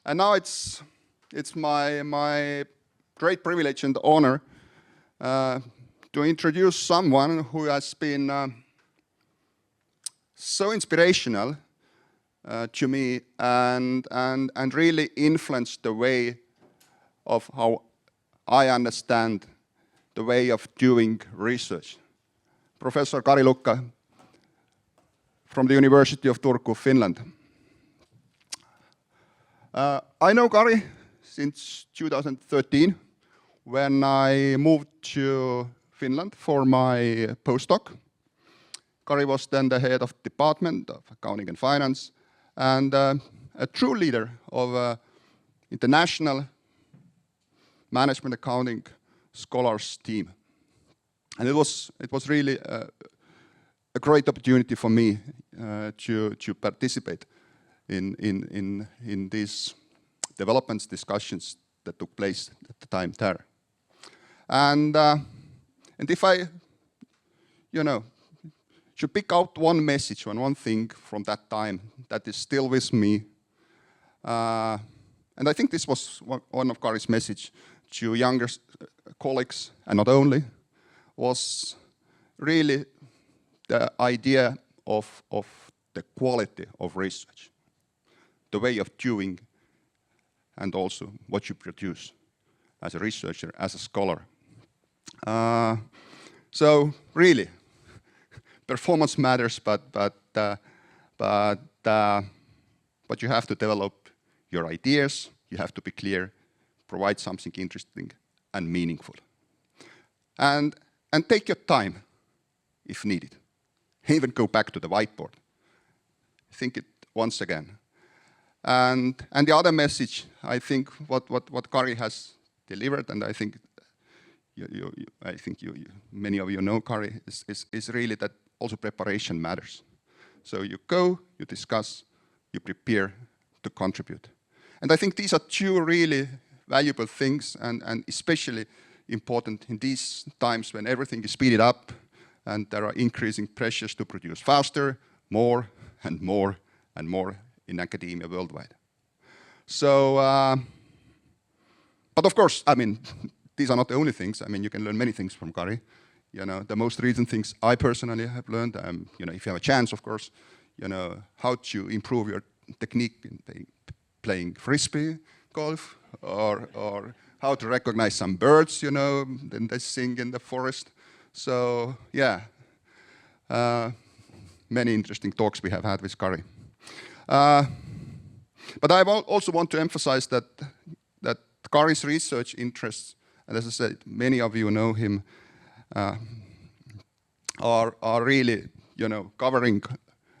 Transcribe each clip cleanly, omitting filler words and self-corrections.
And now it's my great privilege and honor to introduce someone who has been so inspirational to me and really influenced the way of how I understand the way of doing research. Professor Kari Lukka from the University of Turku, Finland. I know Kari since 2013 when I moved to Finland for my postdoc. Kari was then the head of the Department of Accounting and Finance and a true leader of international management accounting scholars team. And it was really a great opportunity for me to participate in these developments, discussions that took place at the time there. And if I, should pick out one message and one thing from that time that is still with me, and I think this was one of Kari's message to younger colleagues, and not only, was really the idea of the quality of research, the way of doing, and also what you produce as a researcher, as a scholar. So really, performance matters, but you have to develop your ideas. You have to be clear, provide something interesting and meaningful, and take your time if needed. Even go back to the whiteboard. Think it once again. And the other message, I think, what Kari has delivered, and I think many of you know Kari, is really that also preparation matters. So you go, you discuss, you prepare to contribute. And I think these are two really valuable things, and especially important in these times when everything is speeded up and there are increasing pressures to produce faster, more and more and more in academia worldwide. So, but of course, I mean, these are not the only things. I mean, you can learn many things from Kari. The most recent things I personally have learned, if you have a chance, of course, how to improve your technique in playing frisbee golf, or how to recognize some birds, then they sing in the forest. So, yeah, many interesting talks we have had with Kari. But I also want to emphasize that Kari's research interests, and as I said, many of you know him, are really, covering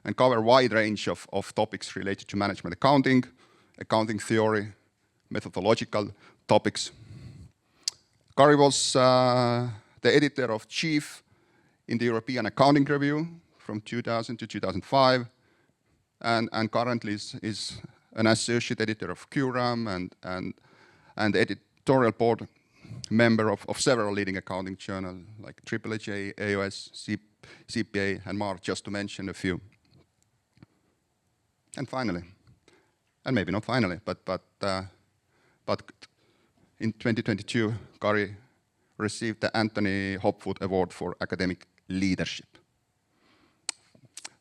and cover a wide range of topics related to management accounting, accounting theory, methodological topics. Kari was the editor-in-chief in the European Accounting Review from 2000 to 2005, and currently is an associate editor of QRAM and editorial board member of several leading accounting journals like AAAJ, AOS, CPA, and MAR, just to mention a few. And finally, and maybe not finally, but in 2022, Kari received the Anthony Hopwood Award for Academic Leadership.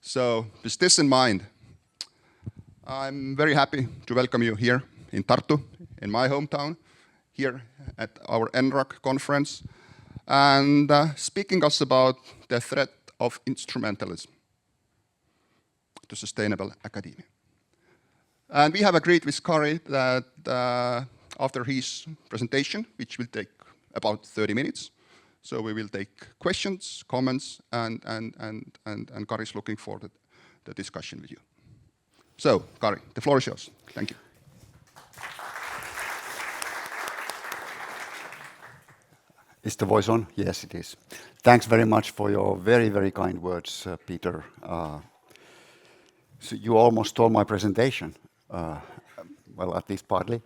So with this in mind, I'm very happy to welcome you here in Tartu, in my hometown, here at our ENROAC Conference, and speaking us about the threat of instrumentalism to sustainable academia. And we have agreed with Kari that after his presentation, which will take about 30 minutes, so we will take questions, comments, and Kari is looking forward to the discussion with you. So, Kari, the floor is yours. Thank you. Is the voice on? Yes, it is. Thanks very much for your very, very kind words, Peter. So you almost stole my presentation. Well, at least partly.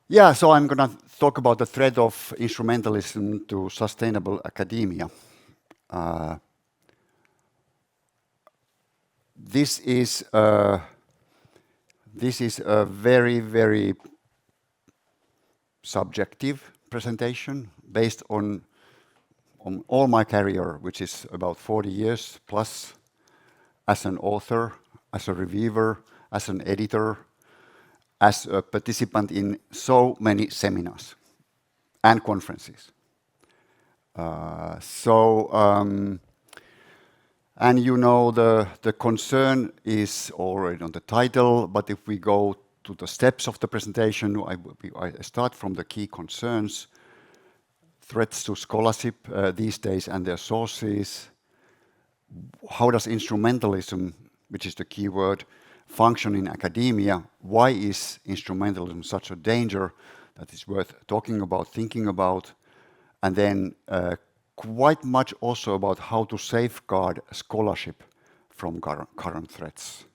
Yeah, so I'm going to talk about the threat of instrumentalism to sustainable academia. This this is a very, very subjective presentation based on all my career, which is about 40 years plus, as an author, as a reviewer, as an editor, as a participant in so many seminars and conferences. And you know the concern is already on the title, but if we go to the steps of the presentation, I start from the key concerns, threats to scholarship these days and their sources. How does instrumentalism, which is the key word, function in academia? Why is instrumentalism such a danger that is worth talking about, thinking about? And then quite much also about how to safeguard scholarship from current threats.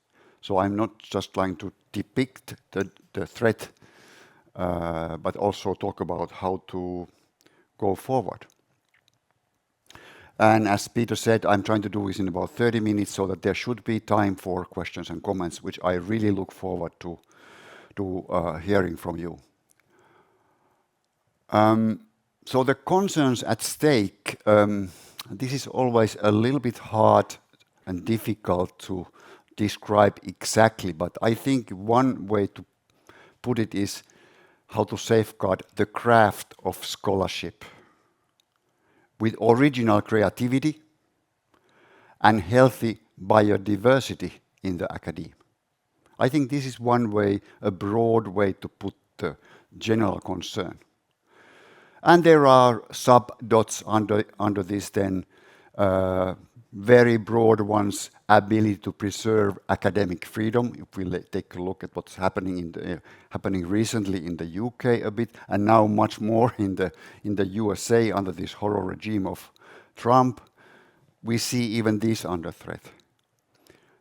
So I'm not just trying to depict the threat, but also talk about how to go forward. And as Peter said, I'm trying to do this in about 30 minutes so that there should be time for questions and comments, which I really look forward to hearing from you. So the concerns at stake, this is always a little bit hard and difficult to describe exactly, but I think one way to put it is how to safeguard the craft of scholarship with original creativity and healthy biodiversity in the academe. I think this is one way, a broad way to put the general concern. And there are sub-dots under this then, very broad ones, ability to preserve academic freedom. If we take a look at what's happening recently in the UK a bit, and now much more in the USA under this horror regime of Trump, we see even this under threat.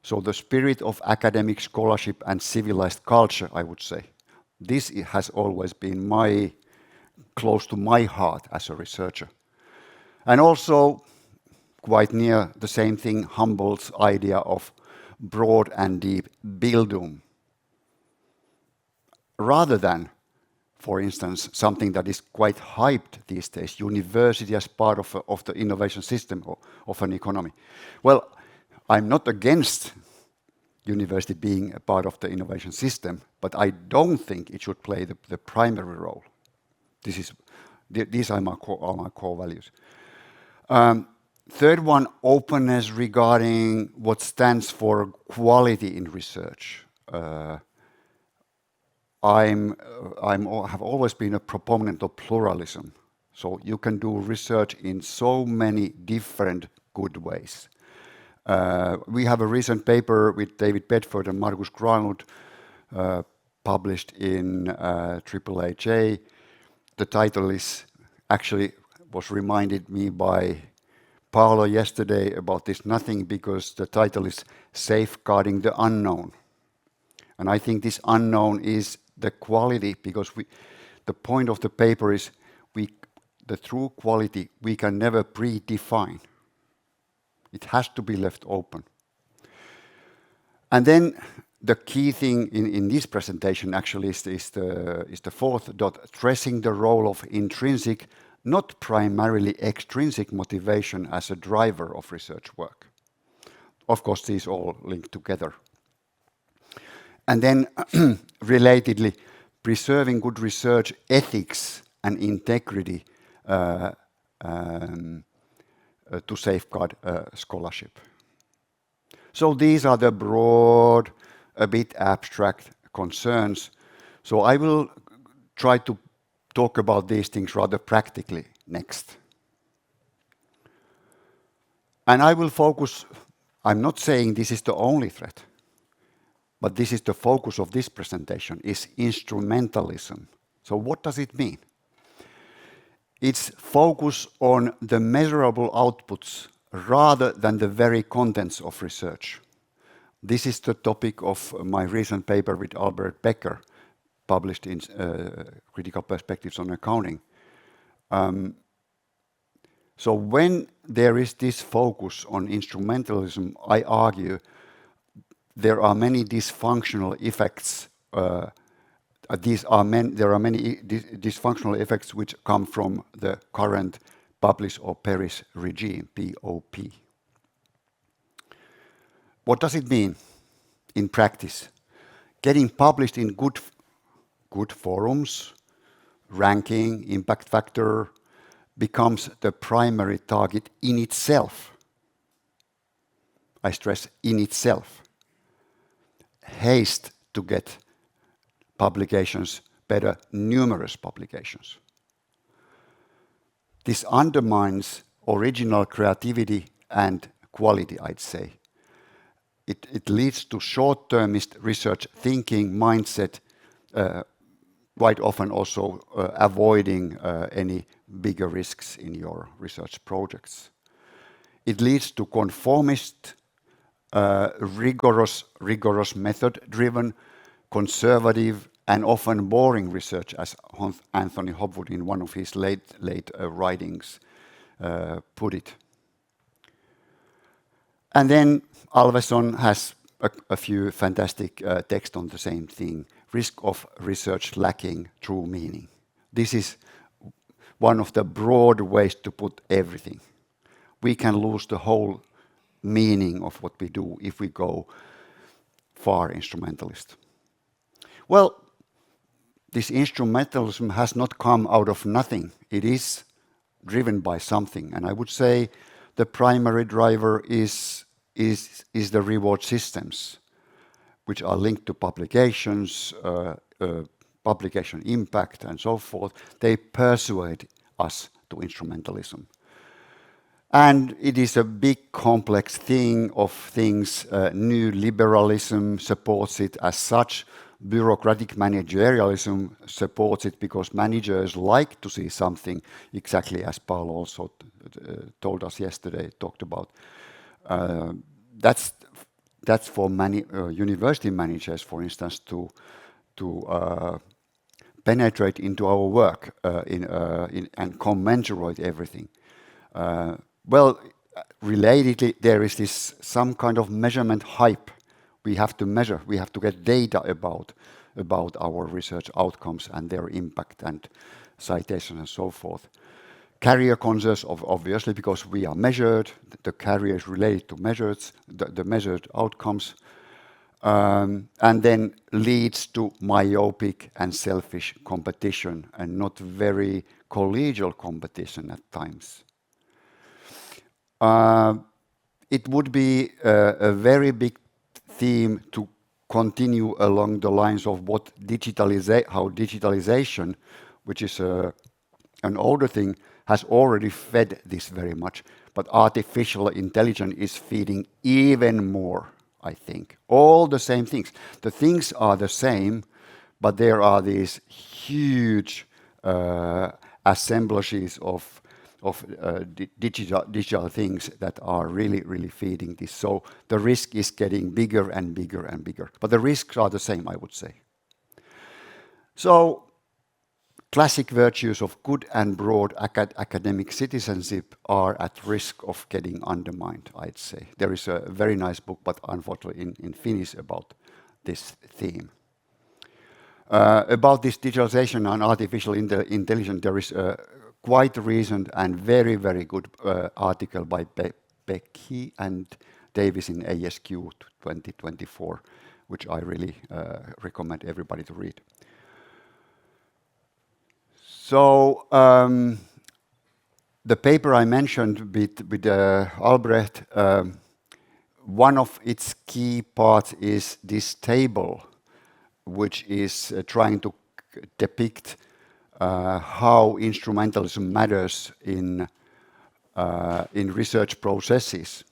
So the spirit of academic scholarship and civilized culture, I would say, this has always been close to my heart as a researcher. And also, quite near the same thing, Humboldt's idea of broad and deep Bildung, rather than, for instance, something that is quite hyped these days, university as part of the innovation system of an economy. Well, I'm not against university being a part of the innovation system, but I don't think it should play the primary role. These are my core values. Third one, openness regarding what stands for quality in research. I have always been a proponent of pluralism. So you can do research in so many different good ways. We have a recent paper with David Bedford and Markus Granlund published in AAAJ. The title was reminded me by Paolo yesterday about this nothing, because the title is Safeguarding the Unknown. And I think this unknown is the quality, because the point of the paper is the true quality we can never predefine. It has to be left open. And then the key thing in this presentation actually is the fourth dot, stressing the role of intrinsic, not primarily extrinsic motivation as a driver of research work. Of course, these all link together. And then, relatedly, preserving good research ethics and integrity to safeguard scholarship. So these are the broad, a bit abstract concerns. So I will try to talk about these things rather practically next. And I will focus, I'm not saying this is the only threat, but this is the focus of this presentation, is instrumentalism. So what does it mean? It's focus on the measurable outputs rather than the very contents of research. This is the topic of my recent paper with Albert Becker, published in Critical Perspectives on Accounting. So when there is this focus on instrumentalism, I argue there are many dysfunctional effects there are many dysfunctional effects which come from the current publish or perish regime, POP. What does it mean in practice? Getting published in good forums, ranking, impact factor, becomes the primary target in itself. I stress in itself. Haste to get publications, better numerous publications. This undermines original creativity and quality, I'd say. It leads to short-termist research thinking mindset, quite often also avoiding any bigger risks in your research projects. It leads to conformist, rigorous method-driven, conservative, and often boring research, as Anthony Hopwood in one of his late writings put it. And then Alveson has a few fantastic texts on the same thing. Risk of research lacking true meaning. This is one of the broad ways to put everything. We can lose the whole meaning of what we do if we go far instrumentalist. Well, this instrumentalism has not come out of nothing. It is driven by something. And I would say the primary driver is the reward systems, which are linked to publications, publication impact, and so forth. They persuade us to instrumentalism. And it is a big complex thing of things. New liberalism supports it as such. Bureaucratic managerialism supports it because managers like to see something, exactly as Paul also told us yesterday, talked about. That's for many university managers, for instance, to penetrate into our work and commensurate everything. Well, relatedly, there is this some kind of measurement hype. We have to measure, we have to get data about our research outcomes and their impact and citation and so forth. Career concerns, obviously, because we are measured, the career is related to measures, the measured outcomes, and then leads to myopic and selfish competition and not very collegial competition at times. It would be a very big theme to continue along the lines of what how digitalization, which is an older thing, has already fed this very much, but artificial intelligence is feeding even more, I think. All the same things. The things are the same, but there are these huge assemblages of digital things that are really feeding this. So the risk is getting bigger and bigger and bigger. But the risks are the same, I would say. So classic virtues of good and broad academic citizenship are at risk of getting undermined, I'd say. There is a very nice book, but unfortunately in Finnish, about this theme. About this digitalization and artificial intelligence, there is a quite recent and very good article by Becky and Davis in ASQ 2024, which I really recommend everybody to read. So the paper I mentioned with Albrecht, one of its key parts is this table, which is trying to depict how instrumentalism matters in research processes.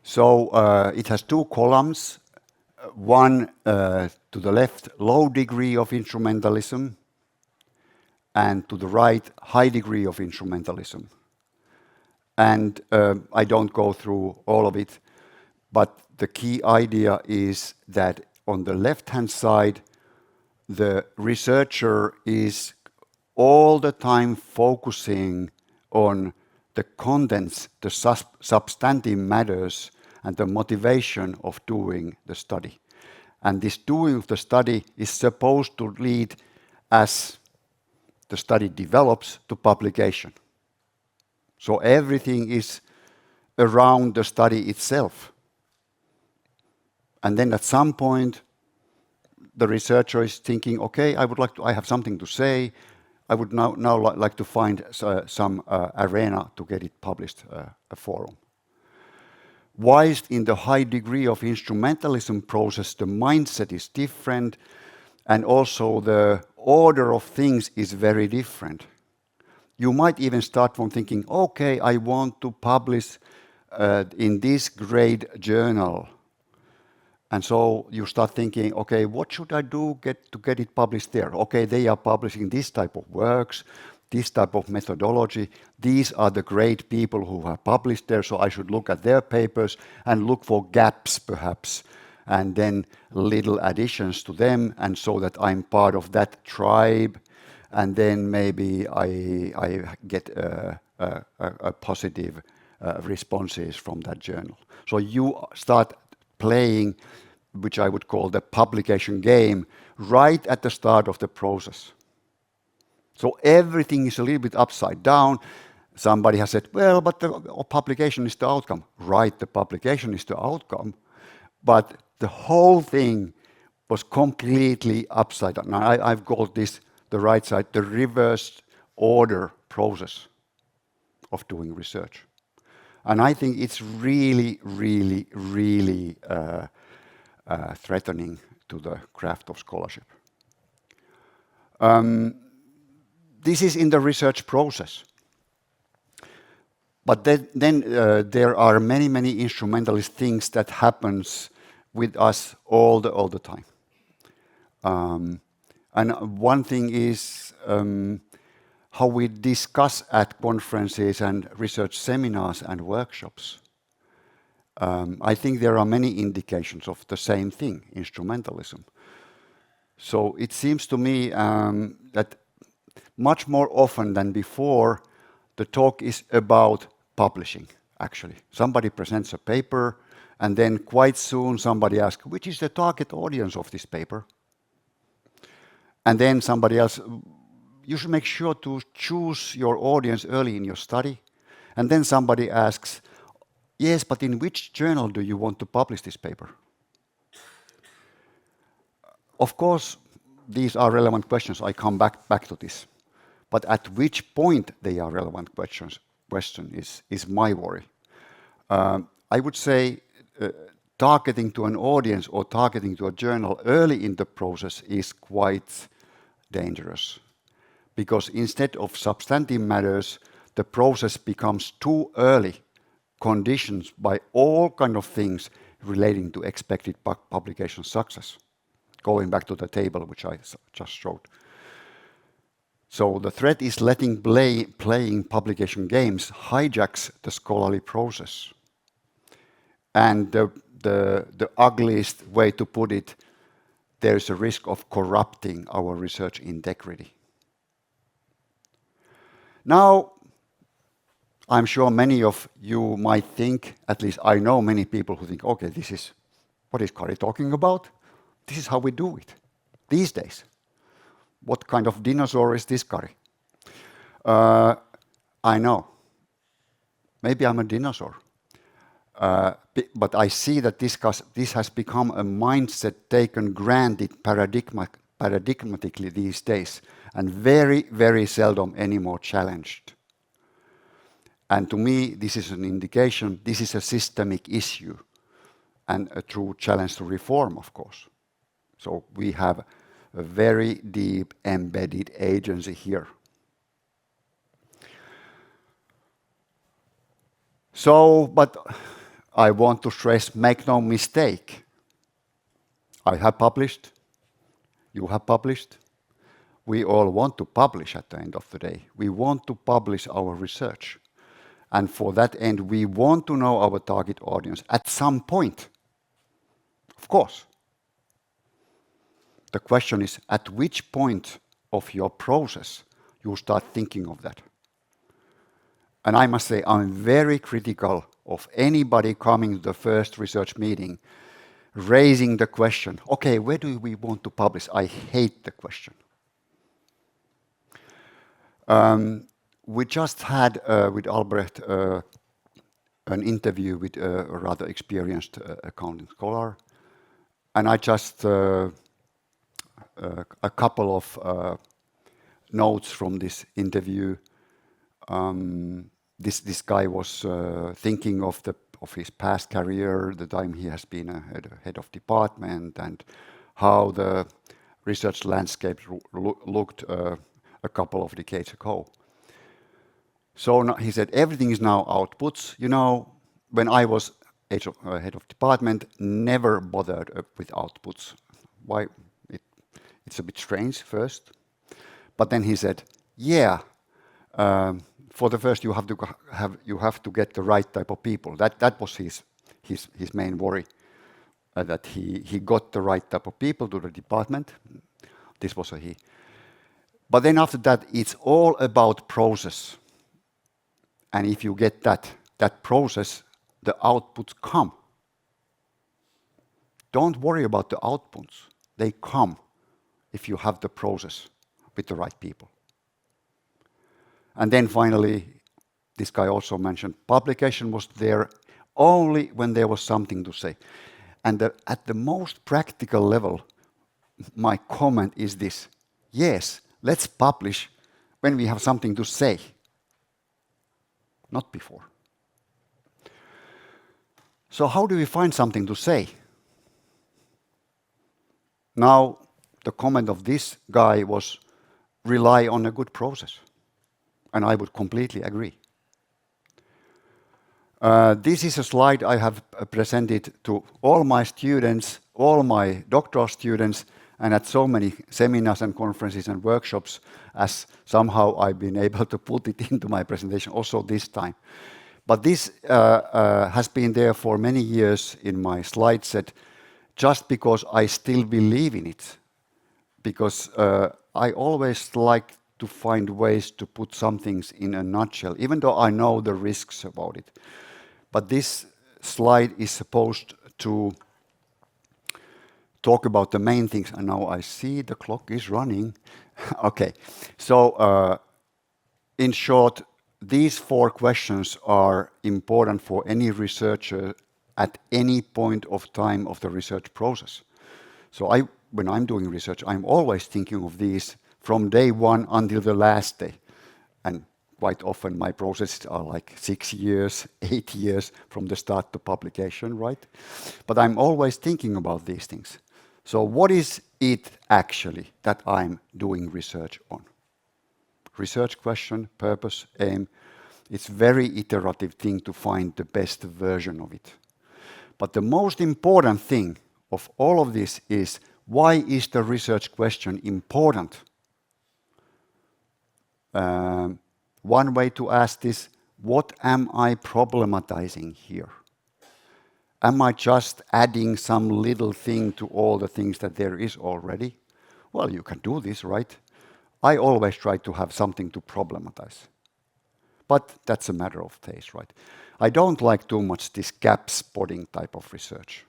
So it has two columns. One to the left, low degree of instrumentalism, and to the right, high degree of instrumentalism. And I don't go through all of it, but the key idea is that on the left-hand side, the researcher is all the time focusing on the contents, the substantive matters, and the motivation of doing the study. And this doing of the study is supposed to lead, as the study develops, to publication. So everything is around the study itself. And then at some point, the researcher is thinking, okay, I have something to say. I would now like to find some arena to get it published, a forum. Whilst in the high degree of instrumentalism process, the mindset is different, and also the order of things is very different. You might even start from thinking, okay, I want to publish in this grade journal. And so you start thinking, okay, what should I do to get it published there? Okay, they are publishing this type of works, this type of methodology. These are the great people who have published there, so I should look at their papers and look for gaps perhaps, and then little additions to them, and so that I'm part of that tribe, and then maybe I get a positive responses from that journal. So you start playing, which I would call the publication game, right at the start of the process. So everything is a little bit upside down. Somebody has said, well, but the publication is the outcome. Right, the publication is the outcome, but the whole thing was completely upside down. Now, I've called this, the right side, the reversed order process of doing research. And I think it's really, really, really threatening to the craft of scholarship. This is in the research process. But then there are many, many instrumentalist things that happens with us all the time. And one thing is how we discuss at conferences and research seminars and workshops. I think there are many indications of the same thing, instrumentalism. So it seems to me that much more often than before, the talk is about publishing, actually. Somebody presents a paper, and then quite soon somebody asks, which is the target audience of this paper? And then somebody else, you should make sure to choose your audience early in your study. And then somebody asks, yes, but in which journal do you want to publish this paper? Of course, these are relevant questions. I come back to this. But at which point they are relevant question is my worry. I would say targeting to an audience or targeting to a journal early in the process is quite dangerous. Because instead of substantive matters, the process becomes too early, conditioned by all kind of things relating to expected publication success. Going back to the table which I just showed. So the threat is letting playing publication games hijacks the scholarly process. And the ugliest way to put it, there's a risk of corrupting our research integrity. Now, I'm sure many of you might think, at least I know many people who think, okay, what is Kari talking about? This is how we do it these days. What kind of dinosaur is this, Kari? I know. Maybe I'm a dinosaur. But I see that this has become a mindset taken granted paradigmatically these days, and very, very seldom anymore challenged. And to me, this is an indication, this is a systemic issue, and a true challenge to reform, of course. So we have a very deep embedded agency here. So, but I want to stress, make no mistake. I have published, you have published. We all want to publish at the end of the day. We want to publish our research. And for that end, we want to know our target audience at some point. Of course. The question is, at which point of your process you start thinking of that? And I must say, I'm very critical of anybody coming to the first research meeting raising the question, okay, where do we want to publish? I hate the question. We just had with Albrecht an interview with a rather experienced accounting scholar, and I just a couple of notes from this interview. This guy was thinking of his past career, the time he has been a head of department, and how the research landscape looked a couple of decades ago. So he said, everything is now outputs. You know, when I was head of department, never bothered with outputs. Why? It's a bit strange first. But then he said, yeah, for the first you have to get the right type of people. That was his main worry, that he got the right type of people to the department. This was a he. But then after that, it's all about process. And if you get that process, the outputs come. Don't worry about the outputs. They come if you have the process with the right people. And then finally, this guy also mentioned publication was there only when there was something to say. And at the most practical level, my comment is this: yes, let's publish when we have something to say, not before. So how do we find something to say? Now, the comment of this guy was rely on a good process. And I would completely agree. This is a slide I have presented to all my students, all my doctoral students, and at so many seminars and conferences and workshops, as somehow I've been able to put it into my presentation also this time. But this has been there for many years in my slide set, just because I still believe in it. Because I always like to find ways to put some things in a nutshell, even though I know the risks about it. But this slide is supposed to talk about the main things. And now I see the clock is running. Okay, so in short, these 4 questions are important for any researcher at any point of time of the research process. So when I'm doing research, I'm always thinking of these from day 1 until the last day. And quite often my processes are like 6 years, 8 years from the start to publication, right? But I'm always thinking about these things. So what is it actually that I'm doing research on? Research question, purpose, aim. It's very iterative thing to find the best version of it. But the most important thing of all of this is, why is the research question important? One way to ask this: what am I problematizing here? Am I just adding some little thing to all the things that there is already? Well, you can do this, right? I always try to have something to problematize. But that's a matter of taste, right? I don't like too much this gap spotting type of research.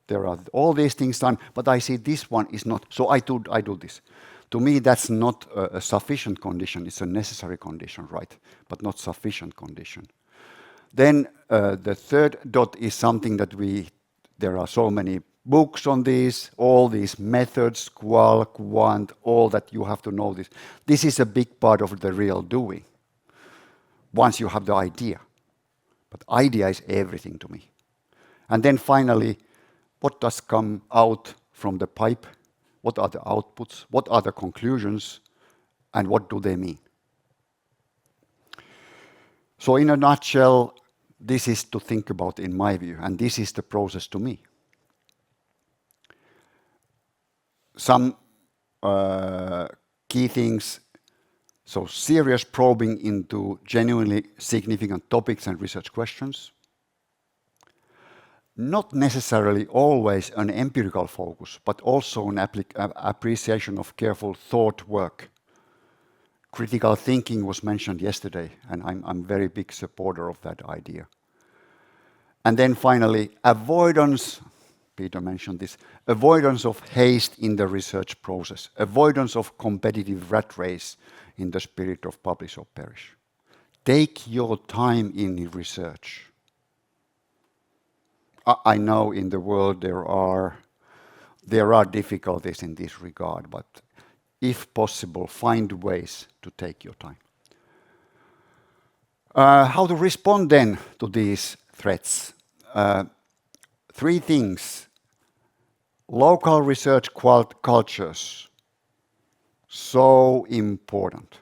There are all these things done, but I see this one is not, so I do this. To me, that's not a sufficient condition. It's a necessary condition, right? But not sufficient condition. Then the third dot is something that there are so many books on this, all these methods, qual, quant, all that you have to know this. This is a big part of the real doing, once you have the idea. But idea is everything to me. And then finally, what does come out from the pipe? What are the outputs? What are the conclusions? And what do they mean? So in a nutshell, this is to think about in my view, and this is the process to me. Some key things. So serious probing into genuinely significant topics and research questions. Not necessarily always an empirical focus, but also an appreciation of careful thought work. Critical thinking was mentioned yesterday, and I'm very big supporter of that idea. And then finally, avoidance, Peter mentioned this, avoidance of haste in the research process, avoidance of competitive rat race in the spirit of publish or perish. Take your time in research. I know in the world there are difficulties in this regard, but if possible, find ways to take your time. How to respond then to these threats? 3 things. Local research cultures. So important.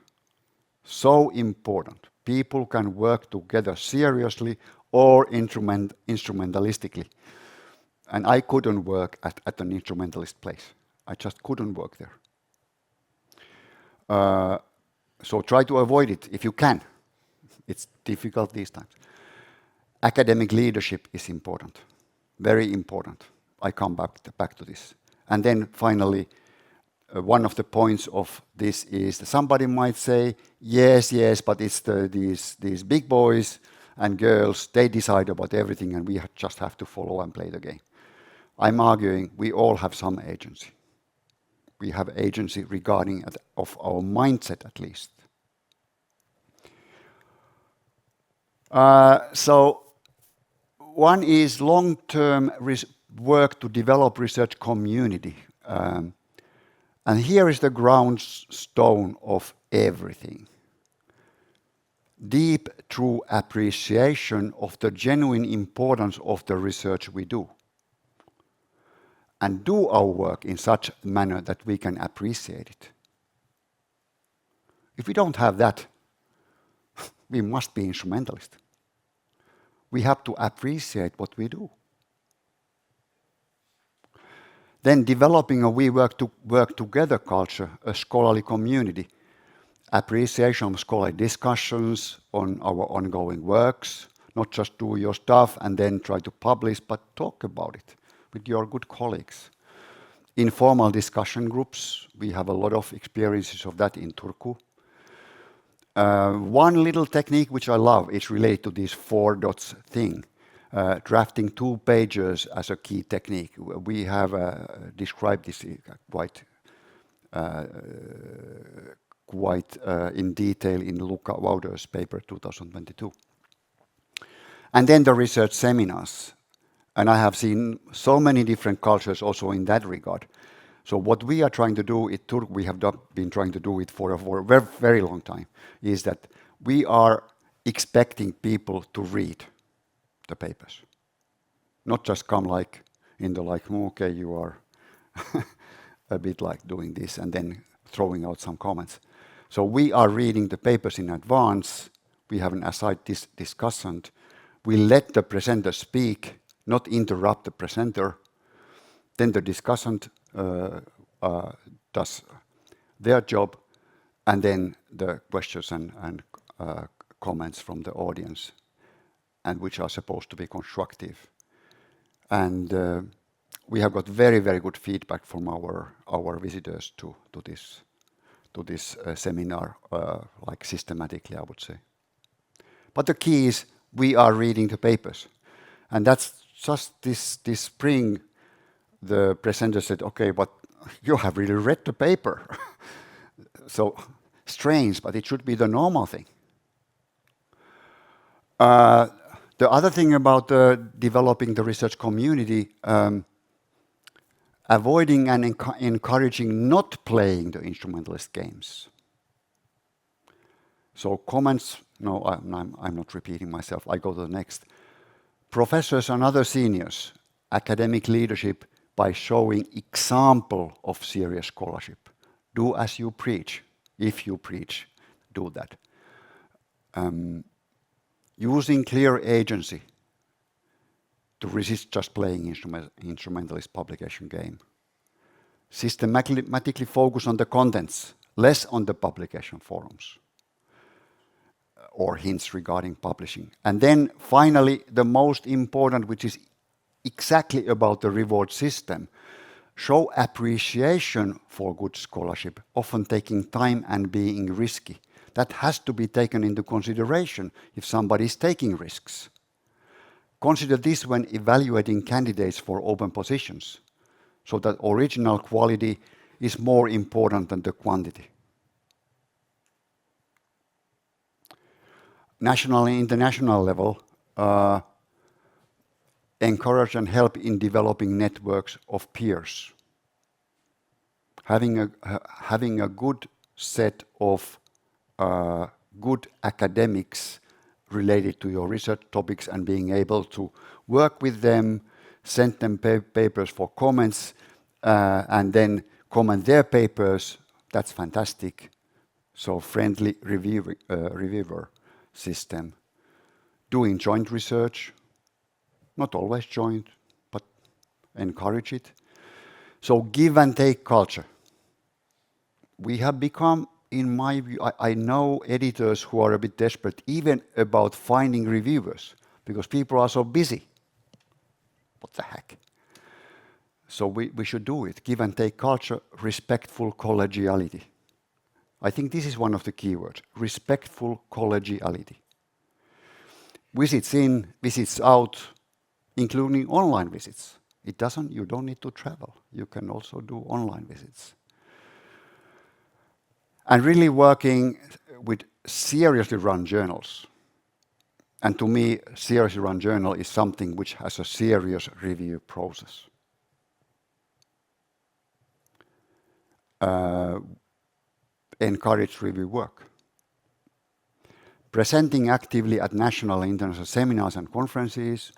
So important. People can work together seriously or instrumentalistically. And I couldn't work at an instrumentalist place. I just couldn't work there. So try to avoid it if you can. It's difficult these times. Academic leadership is important. Very important. I come back to this. And then finally, one of the points of this is that somebody might say, yes, but it's these big boys and girls, they decide about everything and we just have to follow and play the game. I'm arguing we all have some agency. We have agency regarding of our mindset at least. So one is long-term work to develop research community. And here is the ground stone of everything. Deep, true appreciation of the genuine importance of the research we do. And do our work in such a manner that we can appreciate it. If we don't have that, we must be instrumentalist. We have to appreciate what we do. Then developing a we work together culture, a scholarly community, appreciation of scholarly discussions on our ongoing works, not just do your stuff and then try to publish, but talk about it with your good colleagues. Informal discussion groups, we have a lot of experiences of that in Turku. One little technique which I love is related to this 4 dots thing. Drafting 2 pages as a key technique. We have described this quite in detail in Lukka Wauder's paper 2022. And then the research seminars. And I have seen so many different cultures also in that regard. So what we are trying to do at Turku, we have been trying to do it for a very, very long time, is that we are expecting people to read the papers. Not just come like in the okay, you are a bit like doing this and then throwing out some comments. So we are reading the papers in advance. We have an aside discussant. We let the presenter speak, not interrupt the presenter. Then the discussant does their job, and then the questions and comments from the audience, and which are supposed to be constructive. And we have got very, very good feedback from our visitors to this seminar, like systematically, I would say. But the key is we are reading the papers, and that's just this spring. The presenter said, "Okay, but you have really read the paper." So strange, but it should be the normal thing. The other thing about developing the research community, avoiding and encouraging not playing the instrumentalist games. So comments, no, I'm not repeating myself. I go to the next. Professors and other seniors, academic leadership by showing example of serious scholarship. Do as you preach. If you preach, do that. Using clear agency to resist just playing instrumentalist publication game. Systematically focus on the contents, less on the publication forums or hints regarding publishing. And then finally, the most important, which is exactly about the reward system, show appreciation for good scholarship, often taking time and being risky. That has to be taken into consideration if somebody is taking risks. Consider this when evaluating candidates for open positions, so that original quality is more important than the quantity. National and international level, encourage and help in developing networks of peers. Having a good set of good academics related to your research topics and being able to work with them, send them papers for comments, and then comment their papers, that's fantastic. So friendly reviewer system. Doing joint research, not always joint, but encourage it. So give and take culture. We have become, in my view, I know editors who are a bit desperate even about finding reviewers because people are so busy. What the heck? So we should do it. Give and take culture, respectful collegiality. I think this is one of the key words, respectful collegiality. Visits in, visits out, including online visits. You don't need to travel. You can also do online visits. And really working with seriously run journals. And to me, seriously run journal is something which has a serious review process. Encourage review work. Presenting actively at national and international seminars and conferences.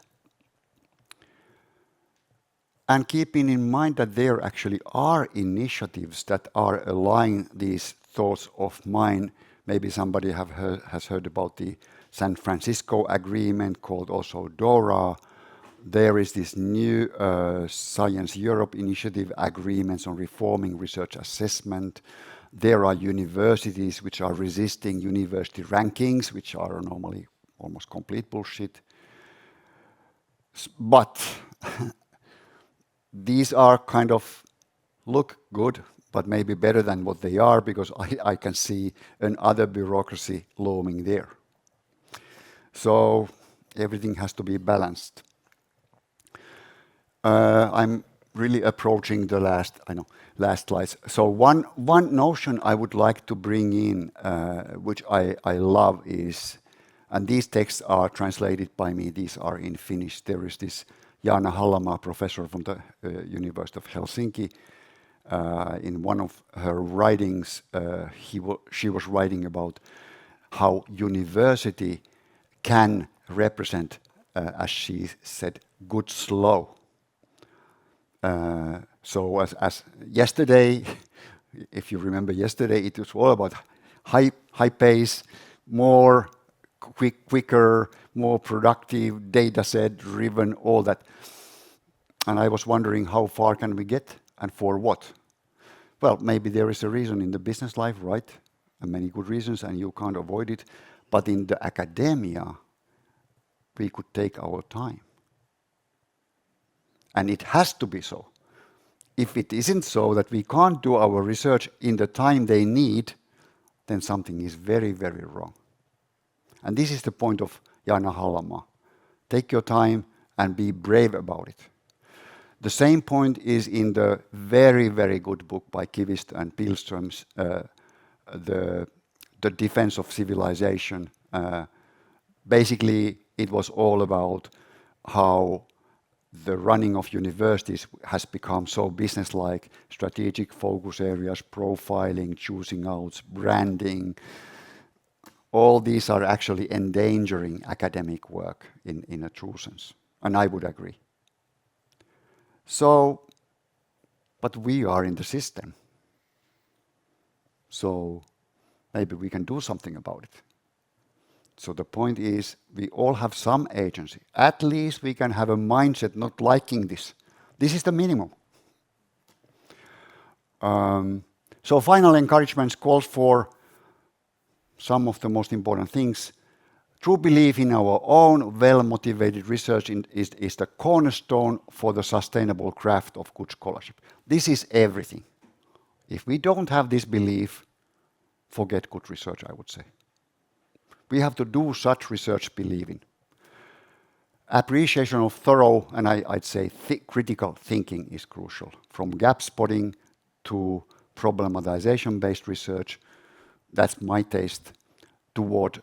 And keeping in mind that there actually are initiatives that are aligning these thoughts of mine. Maybe somebody has heard about the San Francisco agreement called also DORA. There is this new Science Europe initiative agreements on reforming research assessment. There are universities which are resisting university rankings, which are normally almost complete bullshit. But these are kind of look good, but maybe better than what they are because I can see another bureaucracy looming there. So everything has to be balanced. I'm really approaching the last slides. So one notion I would like to bring in, which I love is, and these texts are translated by me, these are in Finnish. There is this Jaana Hallamaa, professor from the University of Helsinki. In one of her writings, she was writing about how university can represent, as she said, good slow. So as yesterday, if you remember yesterday, it was all about high pace, more quicker, more productive, data set driven, all that. And I was wondering how far can we get and for what? Well, maybe there is a reason in the business life, right? And many good reasons, and you can't avoid it. But in the academia, we could take our time. And it has to be so. If it isn't so that we can't do our research in the time they need, then something is very, very wrong. And this is the point of Jaana Hallamaa. Take your time and be brave about it. The same point is in the very, very good book by Kivistö and Pihlström's The Defense of Civilization. Basically, it was all about how the running of universities has become so business-like, strategic focus areas, profiling, choosing out, branding. All these are actually endangering academic work in a true sense, and I would agree. So, but we are in the system. So maybe we can do something about it. So the point is, we all have some agency. At least we can have a mindset not liking this. This is the minimum. So final encouragements calls for some of the most important things. True belief in our own well-motivated research is the cornerstone for the sustainable craft of good scholarship. This is everything. If we don't have this belief, forget good research, I would say. We have to do such research believing. Appreciation of thorough, and I'd say critical thinking is crucial. From gap spotting to problematization-based research, that's my taste toward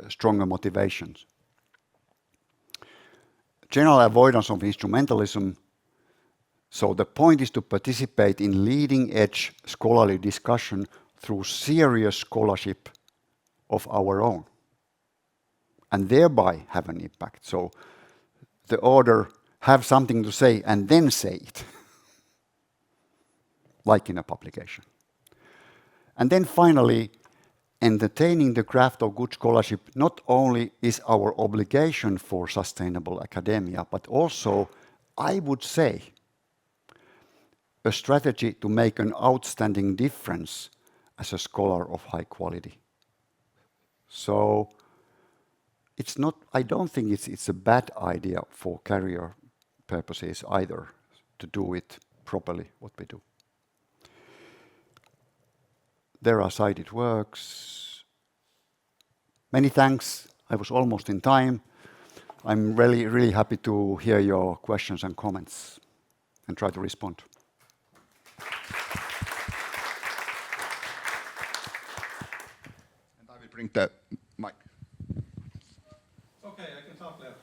stronger motivations. General avoidance of instrumentalism. So the point is to participate in leading-edge scholarly discussion through serious scholarship of our own, and thereby have an impact. So the order, have something to say and then say it, like in a publication. And then finally, entertaining the craft of good scholarship not only is our obligation for sustainable academia, but also, I would say, a strategy to make an outstanding difference as a scholar of high quality. So it's not, I don't think it's a bad idea for career purposes either to do it properly, what we do. There are cited works. Many thanks. I was almost in time. I'm really happy to hear your questions and comments and try to respond. And I will bring the mic. Okay, I can talk now.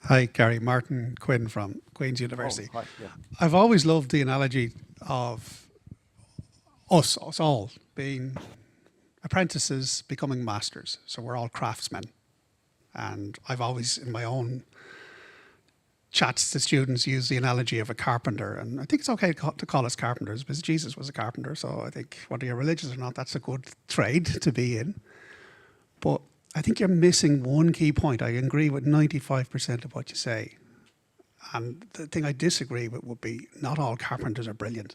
Hi, Gary. Martin Quinn from Queen's University. Oh, hi, yeah. I've always loved the analogy of us all, being apprentices becoming masters. So we're all craftsmen. And I've always, in my own chats to students, used the analogy of a carpenter. And I think it's okay to call us carpenters because Jesus was a carpenter. So I think whether you're religious or not, that's a good trade to be in. But I think you're missing one key point. I agree with 95% of what you say. And the thing I disagree with would be not all carpenters are brilliant.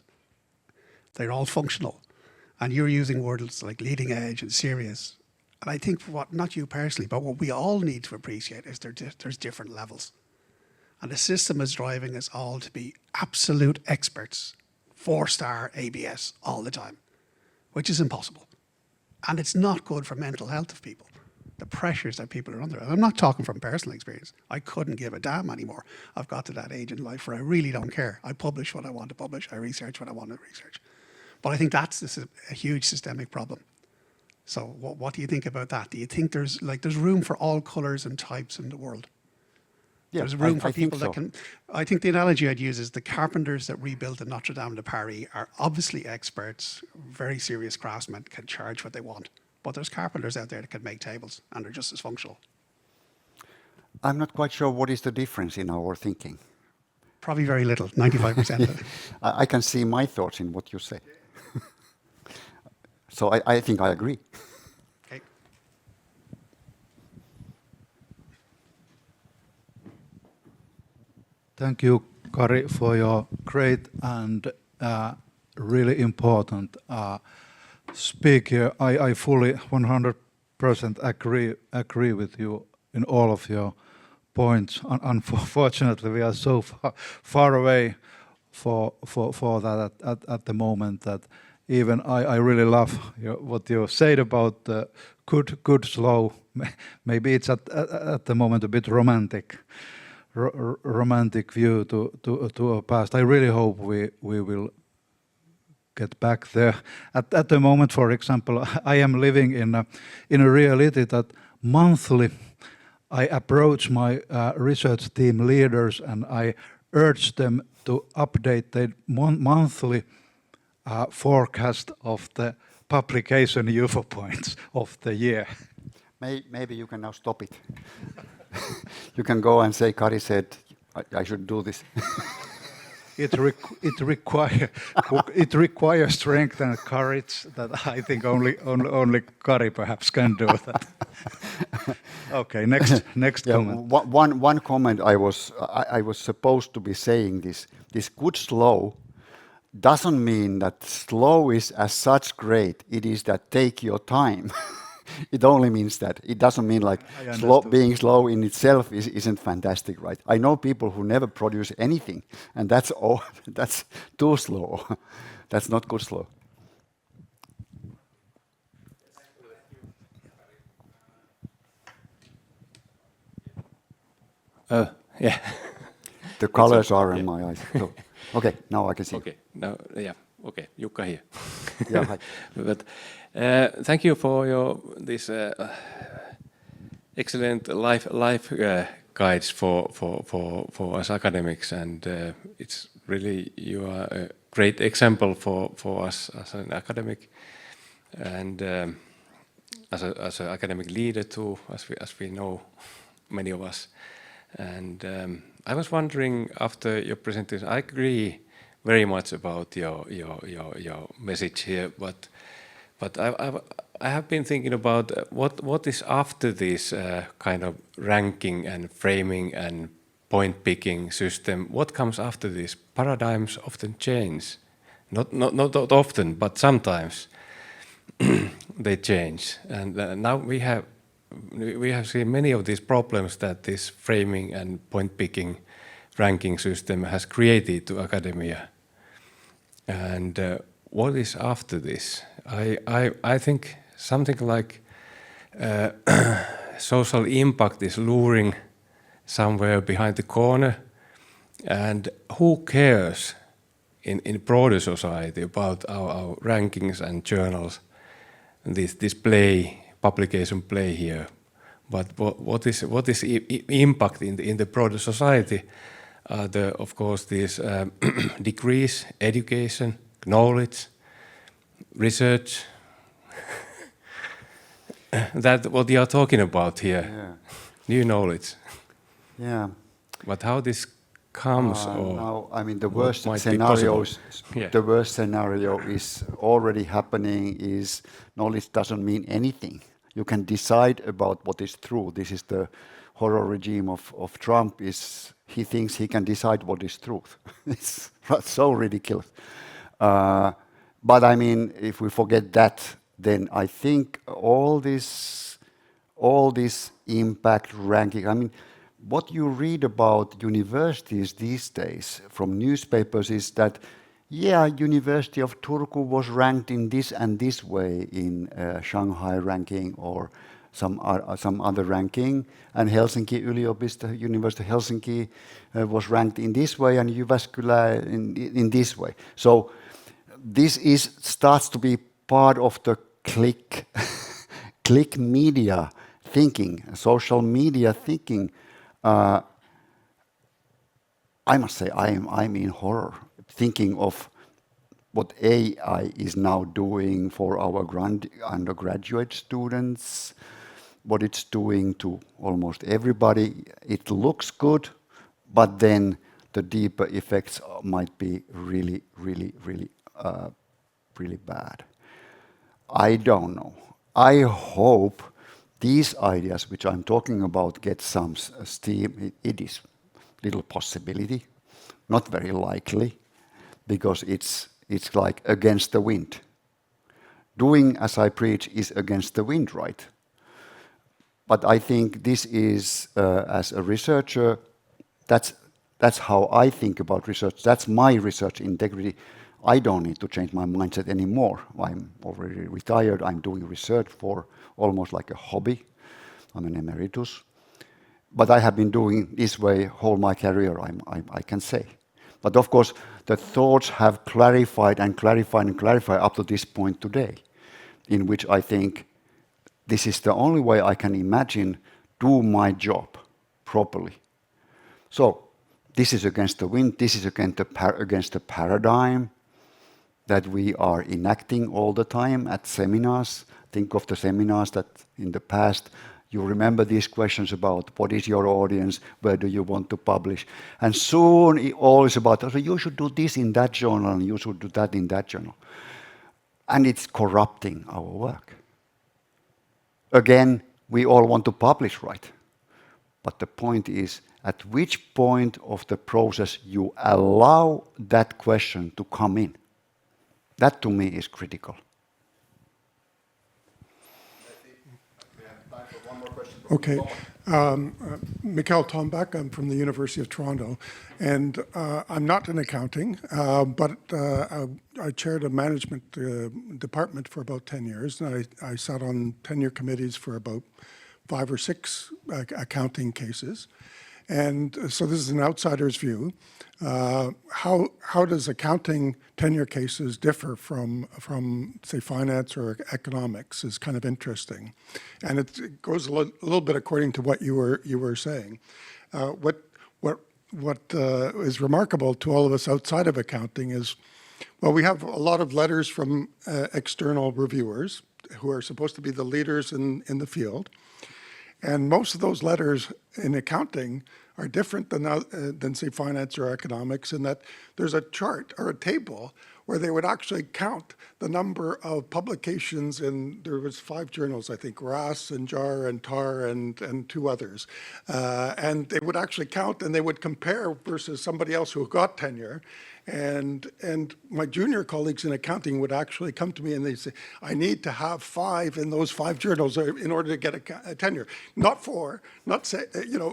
They're all functional. And you're using words like leading edge and serious. And I think what, not you personally, but what we all need to appreciate is there's different levels. And the system is driving us all to be absolute experts, 4-star ABS all the time, which is impossible. And it's not good for mental health of people. The pressures that people are under. And I'm not talking from personal experience. I couldn't give a damn anymore. I've got to that age in life where I really don't care. I publish what I want to publish. I research what I want to research. But I think that's a huge systemic problem. So what do you think about that? Do you think there's room for all colours and types in the world? Yeah, There's room for I people think that can. I think the analogy I'd use is the carpenters that rebuilt the Notre Dame de Paris are obviously experts, very serious craftsmen, can charge what they want. But there's carpenters out there that can make tables and they're just as functional. I'm not quite sure what is the difference in our thinking. Probably very little, 95%. I can see my thoughts in what you say. So I think I agree. Okay. Thank you, Kari, for your great and really important speak here. I fully 100% agree with you in all of your points. Unfortunately, we are so far away for that at the moment that even I really love what you said about the good slow. Maybe it's at the moment a bit romantic view to a past. I really hope we will get back there. At the moment, for example, I am living in a reality that monthly I approach my research team leaders and I urge them to update their monthly forecast of the publication UFO points of the year. Maybe you can now stop it. You can go and say, Kari said, I should do this. It requires strength and courage that I think only Kari perhaps can do that. Okay, next Yeah, comment. One comment I was supposed to be saying this good slow doesn't mean that slow is as such great. It is that take your time. It only means that. It doesn't mean like being slow in itself isn't fantastic, right? I know people who never produce anything, and that's too slow. That's not good slow. Yeah. The colors okay, are in yeah. my eyes. So, okay, now I can see. Okay. Now, yeah. Okay. Jukka here. Yeah, hi. But thank you for this excellent life guides for us academics, and it's really you are a great example for us as an academic, and as an academic leader too, as we know, many of us. And I was wondering, after your presentation, I agree very much about your message here, but I have been thinking about what is after this kind of ranking and framing and point picking system. What comes after this? Paradigms often change, not often, but sometimes they change, and now we have seen many of these problems that this framing and point picking ranking system has created to academia. And what is after this? I think something like social impact is luring somewhere behind the corner, and who cares in broader society about our rankings and journals, this publication play here. But what is impact in the broader society? Of course, these degrees, education, knowledge, research. That what you are talking about here, Yeah. new knowledge. Yeah. But how this comes, or now, I mean, the what worst might be possible? scenarios. Yeah. The worst scenario is already happening. Is knowledge doesn't mean anything. You can decide about what is true. This is the horror regime of Trump. Is he thinks he can decide what is truth? It's so ridiculous. But I mean, if we forget that, then I think all this impact ranking. I mean, what you read about universities these days from newspapers is that, yeah, University of Turku was ranked in this and this way in Shanghai ranking or some other ranking, and Helsinki yliopisto, University of Helsinki was ranked in this way, and Jyväskylä in this way. So this starts to be part of the click media thinking, social media thinking. I must say I'm in horror thinking of what AI is now doing for our undergraduate students, what it's doing to almost everybody. It looks good, but then the deeper effects might be really bad. I don't know. I hope these ideas which I'm talking about get some steam. It is little possibility, not very likely, because it's like against the wind. Doing as I preach is against the wind, right? But I think this is, as a researcher, that's how I think about research. That's my research integrity. I don't need to change my mindset anymore. I'm already retired. I'm doing research for almost like a hobby. I'm an emeritus. But I have been doing this way whole my career, I can say. But of course, the thoughts have clarified and clarified and clarified up to this point today, in which I think this is the only way I can imagine do my job properly. So this is against the wind. This is against the paradigm that we are enacting all the time at seminars. Think of the seminars that in the past you remember these questions about what is your audience, where do you want to publish, and soon it all is about, so you should do this in that journal and you should do that in that journal. And it's corrupting our work. Again, we all want to publish, right? But the point is, at which point of the process you allow that question to come in. That to me is critical. Okay. Mikael Tombak, I'm from the University of Toronto, and I'm not in accounting, but I chaired a management department for about 10 years, and I sat on tenure committees for about 5 or 6 accounting cases. And so this is an outsider's view. How does accounting tenure cases differ from say finance or economics is kind of interesting, and it goes a little bit according to what you were saying. What is remarkable to all of us outside of accounting is, well, we have a lot of letters from external reviewers who are supposed to be the leaders in the field. And most of those letters in accounting are different than say, finance or economics, in that there's a chart or a table where they would actually count the number of publications in, there was 5 journals, I think, RAS and JAR and TAR and 2 others. And they would actually count and they would compare versus somebody else who got tenure. And my junior colleagues in accounting would actually come to me and they say, I need to have 5 in those 5 journals in order to get a tenure. Not 4, not say,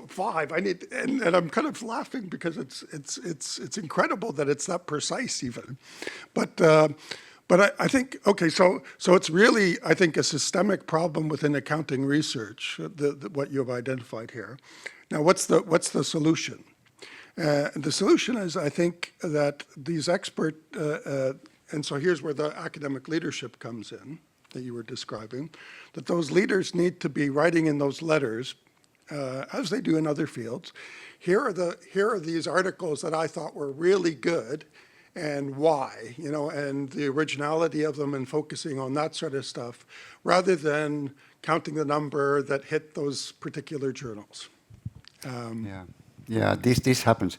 5. I need, and I'm kind of laughing because it's incredible that it's that precise even. But I think, okay, so it's really, I think, a systemic problem within accounting research, what you have identified here. Now, what's the solution? The solution is, I think, that these and so here's where the academic leadership comes in, that you were describing, that those leaders need to be writing in those letters, as they do in other fields. Here are these articles that I thought were really good, and why, and the originality of them, and focusing on that sort of stuff, rather than counting the number that hit those particular journals. Yeah, this happens.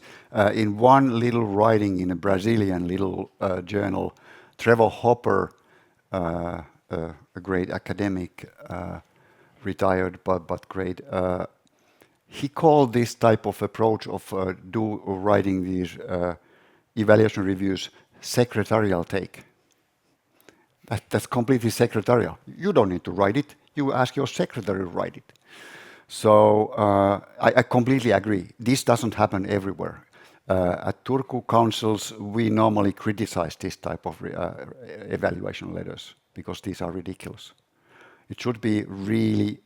In one little writing in a Brazilian little journal, Trevor Hopper, a great academic, retired but great, he called this type of approach of writing these evaluation reviews secretarial take. That's completely secretarial. You don't need to write it. You ask your secretary to write it. So I completely agree. This doesn't happen everywhere. At Turku councils, we normally criticize this type of evaluation letters because these are ridiculous. It should be really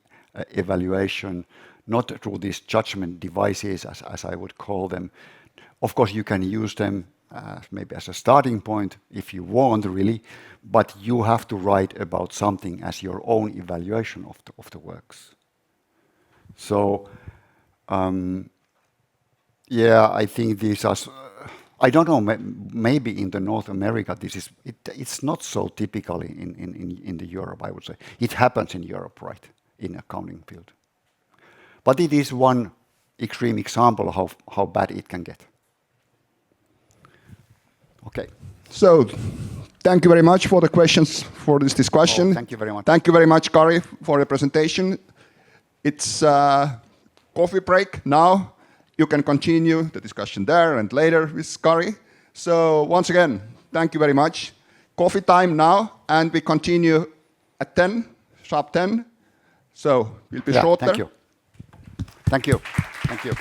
evaluation, not through these judgment devices, as I would call them. Of course, you can use them maybe as a starting point if you want, really, but you have to write about something as your own evaluation of the works. So, yeah, I think these are, I don't know, maybe in the North America, it's not so typical in the Europe, I would say. It happens in Europe, right, in accounting field. But it is one extreme example of how bad it can get. Okay. So, thank you very much for the questions for this discussion. Oh, thank you very much. Thank you very much, Kari, for your presentation. It's coffee break now. You can continue the discussion there and later with Kari. So once again, thank you very much. Coffee time now, and we continue at 10, sharp 10. So we'll be shorter. Thank you. Thank you. Thank you.